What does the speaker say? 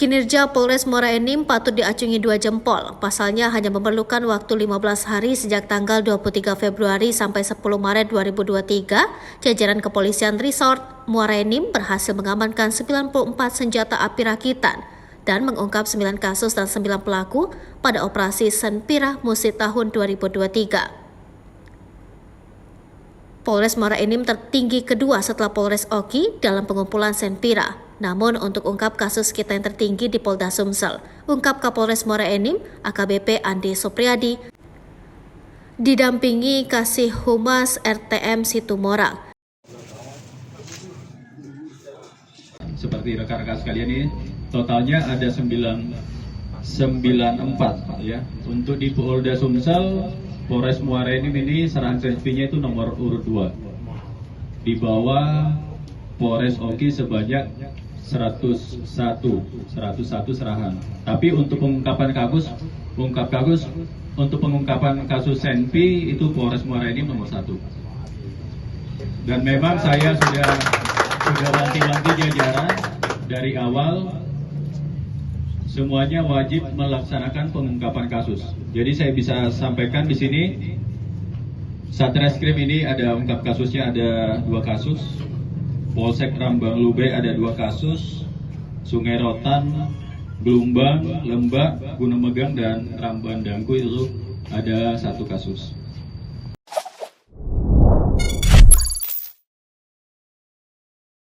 Kinerja Polres Muara Enim patut diacungi 2 jempol. Pasalnya hanya memerlukan waktu 15 hari sejak tanggal 23 Februari sampai 10 Maret 2023, jajaran Kepolisian Resort Muara Enim berhasil mengamankan 94 senjata api rakitan dan mengungkap 9 kasus dan 9 pelaku pada operasi Senpira Musi tahun 2023. Polres Muara Enim tertinggi kedua setelah Polres Oki dalam pengumpulan Senpira. Namun untuk ungkap kasus kita yang tertinggi di Polda Sumsel, ungkap Kapolres Muara Enim, AKBP Andi Supriyadi, didampingi Kasih Humas RTM Situmorang. Seperti rekan-rekan sekalian ini, totalnya ada 94 ya. Untuk di Polda Sumsel, Polres Muara Enim ini serangan sensitifnya itu nomor urut 2. Di bawah Polres Oki sebanyak 101 serangan. Tapi untuk pengungkapan kasus Senpi itu Polres Muara Enim nomor 1. Dan memang saya sudah wanti-wanti jajaran dari awal, semuanya wajib melaksanakan pengungkapan kasus. Jadi saya bisa sampaikan di sini, Satreskrim ini ada ungkap kasusnya ada 2 kasus. Polsek Rambang Lube ada 2 kasus, Sungai Rotan, Gelumbang, Lembak, Gunung Megang, dan Ramban Dangku itu ada 1 kasus.